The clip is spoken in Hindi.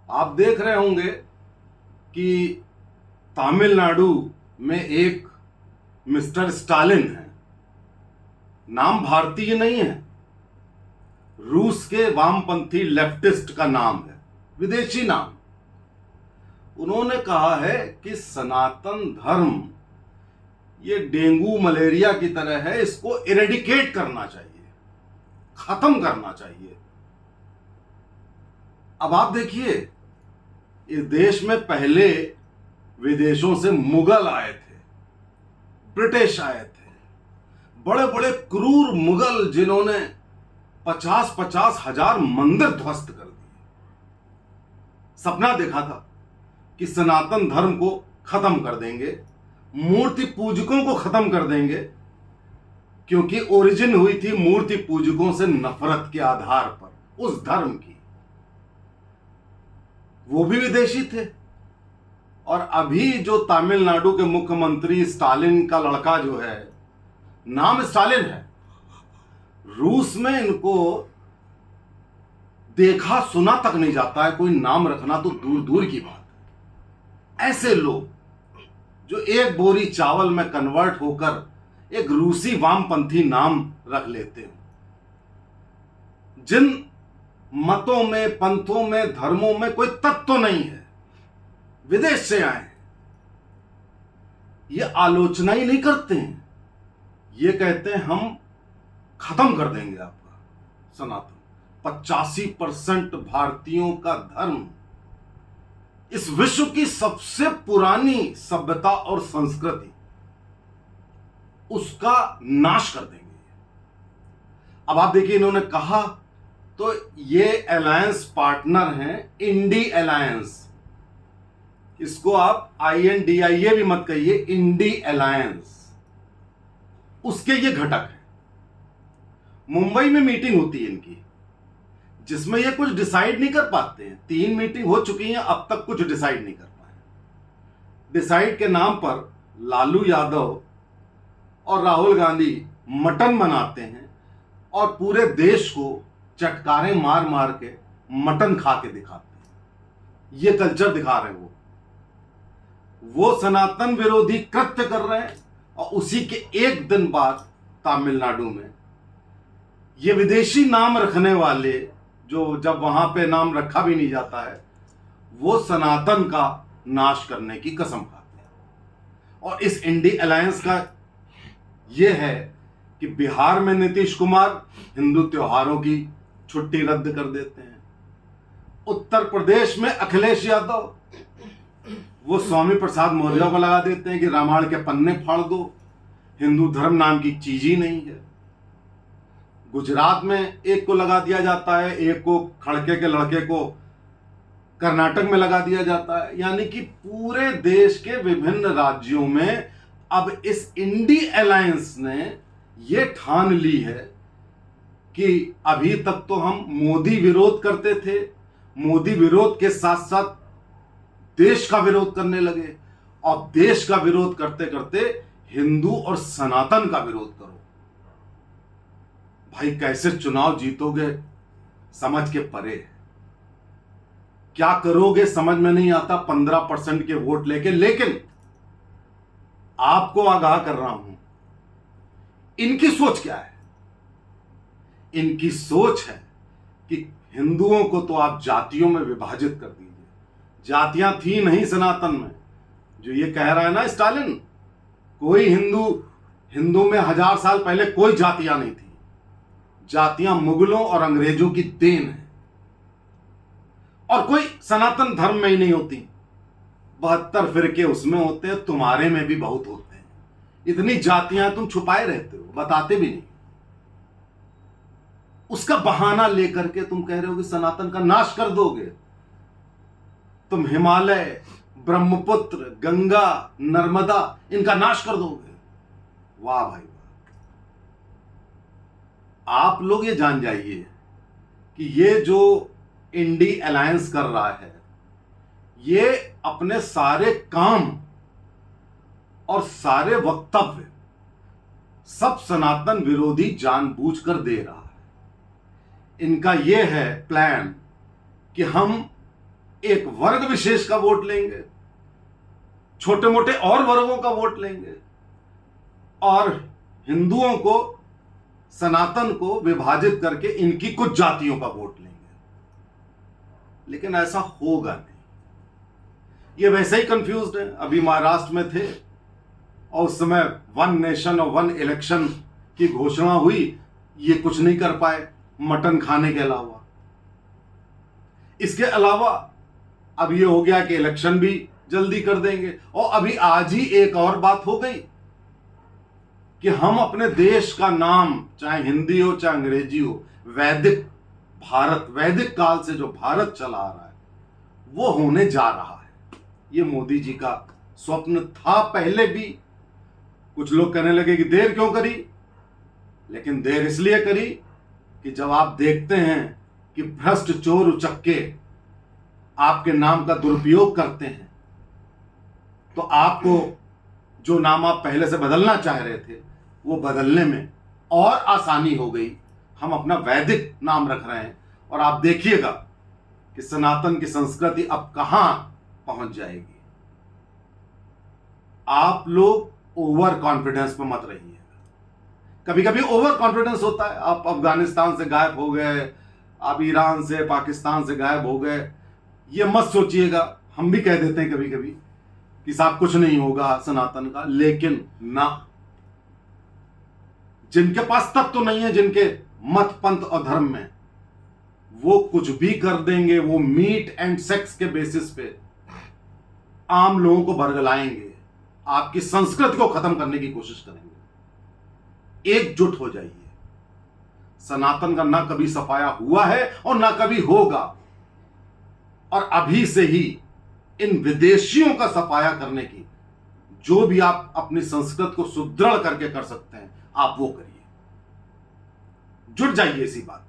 आप देख रहे होंगे कि तमिलनाडु में एक मिस्टर स्टालिन है। नाम भारतीय नहीं है, रूस के वामपंथी लेफ्टिस्ट का नाम है, विदेशी नाम। उन्होंने कहा है कि सनातन धर्म ये डेंगू मलेरिया की तरह है, इसको इरेडिकेट करना चाहिए, खत्म करना चाहिए। अब आप देखिए, इस देश में पहले विदेशों से मुगल आए थे, ब्रिटिश आए थे, बड़े बड़े क्रूर मुगल जिन्होंने 50-50 हजार मंदिर ध्वस्त कर दिए। सपना देखा था कि सनातन धर्म को खत्म कर देंगे, मूर्ति पूजकों को खत्म कर देंगे, क्योंकि ओरिजिन हुई थी मूर्ति पूजकों से नफरत के आधार पर, उस धर्म की। वो भी विदेशी थे। और अभी जो तमिलनाडु के मुख्यमंत्री स्टालिन का लड़का जो है, नाम स्टालिन है, रूस में इनको देखा सुना तक नहीं जाता है, कोई नाम रखना तो दूर दूर की बात है। ऐसे लोग जो एक बोरी चावल में कन्वर्ट होकर एक रूसी वामपंथी नाम रख लेते हैं, जिन मतों में, पंथों में, धर्मों में कोई तत्व नहीं है, विदेश से आए हैं, ये आलोचना ही नहीं करते हैं। ये कहते हैं हम खत्म कर देंगे आपका सनातन। 85% भारतीयों का धर्म, इस विश्व की सबसे पुरानी सभ्यता और संस्कृति, उसका नाश कर देंगे। अब आप देखिए, इन्होंने कहा तो ये अलायंस पार्टनर हैं, इंडी अलायंस। इसको आप INDIA भी मत कहिए, इंडी अलायंस, उसके ये घटक है। मुंबई में मीटिंग होती है इनकी, जिसमें ये कुछ डिसाइड नहीं कर पाते हैं। 3 मीटिंग हो चुकी हैं, अब तक कुछ डिसाइड नहीं कर पाए। डिसाइड के नाम पर लालू यादव और राहुल गांधी मटन बनाते हैं और पूरे देश को चटकारे मार मार के मटन खा के दिखाते हैं। ये कल्चर दिखा रहे हैं वो सनातन विरोधी कृत्य कर रहे हैं। और उसी के एक दिन बाद तमिलनाडु में ये विदेशी नाम रखने वाले, जो जब वहां पे नाम रखा भी नहीं जाता है, वो सनातन का नाश करने की कसम खाते हैं। और इस इंडी अलायंस का ये है कि बिहार में नीतीश कुमार हिंदू त्योहारों की छुट्टी रद्द कर देते हैं। उत्तर प्रदेश में अखिलेश यादव वो स्वामी प्रसाद मौर्य को लगा देते हैं कि रामायण के पन्ने फाड़ दो, हिंदू धर्म नाम की चीज ही नहीं है। गुजरात में एक को लगा दिया जाता है, एक को खड़के के लड़के को कर्नाटक में लगा दिया जाता है। यानी कि पूरे देश के विभिन्न राज्यों में अब इस इंडी अलायंस ने ये ठान ली है कि अभी तक तो हम मोदी विरोध करते थे, मोदी विरोध के साथ साथ देश का विरोध करने लगे। और देश का विरोध करते करते हिंदू और सनातन का विरोध करो। भाई कैसे चुनाव जीतोगे समझ के परे है। क्या करोगे समझ में नहीं आता 15% के वोट लेके। लेकिन आपको आगाह कर रहा हूं, इनकी सोच क्या है। इनकी सोच है कि हिंदुओं को तो आप जातियों में विभाजित कर दीजिए। जातियां थी नहीं सनातन में। जो ये कह रहा है ना स्टालिन, कोई हिंदू में 1000 साल पहले कोई जातियां नहीं थी। जातियां मुगलों और अंग्रेजों की देन है। और कोई सनातन धर्म में ही नहीं होती। 72 फिरके उसमें होते हैं, तुम्हारे में भी बहुत होते हैं। इतनी जातियां तुम छुपाए रहते हो, बताते भी नहीं। उसका बहाना लेकर के तुम कह रहे हो कि सनातन का नाश कर दोगे। तुम हिमालय, ब्रह्मपुत्र, गंगा, नर्मदा, इनका नाश कर दोगे। वाह भाई वाह। आप लोग ये जान जाइए कि ये जो इंडी अलायंस कर रहा है, ये अपने सारे काम और सारे वक्तव्य सब सनातन विरोधी जानबूझकर दे रहा है। इनका यह है प्लान कि हम एक वर्ग विशेष का वोट लेंगे, छोटे मोटे और वर्गों का वोट लेंगे, और हिंदुओं को, सनातन को विभाजित करके इनकी कुछ जातियों का वोट लेंगे। लेकिन ऐसा होगा नहीं। ये वैसे ही कंफ्यूज्ड है। अभी महाराष्ट्र में थे और उस समय वन नेशन और वन इलेक्शन की घोषणा हुई, ये कुछ नहीं कर पाए मटन खाने के अलावा। इसके अलावा अब ये हो गया कि इलेक्शन भी जल्दी कर देंगे। और अभी आज ही एक और बात हो गई कि हम अपने देश का नाम, चाहे हिंदी हो चाहे अंग्रेजी हो, वैदिक भारत, वैदिक काल से जो भारत चला आ रहा है वो होने जा रहा है। ये मोदी जी का स्वप्न था पहले भी। कुछ लोग कहने लगे कि देर क्यों करी, लेकिन देर इसलिए करी कि जब आप देखते हैं कि भ्रष्ट चोर उचक्के आपके नाम का दुरुपयोग करते हैं, तो आपको जो नाम आप पहले से बदलना चाह रहे थे वो बदलने में और आसानी हो गई। हम अपना वैदिक नाम रख रहे हैं और आप देखिएगा कि सनातन की संस्कृति अब कहां पहुंच जाएगी। आप लोग ओवर कॉन्फिडेंस पे मत रहिए। कभी कभी ओवर कॉन्फिडेंस होता है। आप अफगानिस्तान से गायब हो गए, आप ईरान से, पाकिस्तान से गायब हो गए, ये मत सोचिएगा। हम भी कह देते हैं कभी कभी कि साहब कुछ नहीं होगा सनातन का, लेकिन ना, जिनके पास तत्व तो नहीं है, जिनके मत पंथ और धर्म में, वो कुछ भी कर देंगे। वो मीट एंड सेक्स के बेसिस पे आम लोगों को बरगलाएंगे, आपकी संस्कृति को खत्म करने की कोशिश करेंगे। एकजुट हो जाइए। सनातन का ना कभी सफाया हुआ है और ना कभी होगा, और अभी से ही इन विदेशियों का सफाया करने की, जो भी आप अपनी संस्कृति को सुदृढ़ करके कर सकते हैं, आप वो करिए। जुट जाइए इसी बात।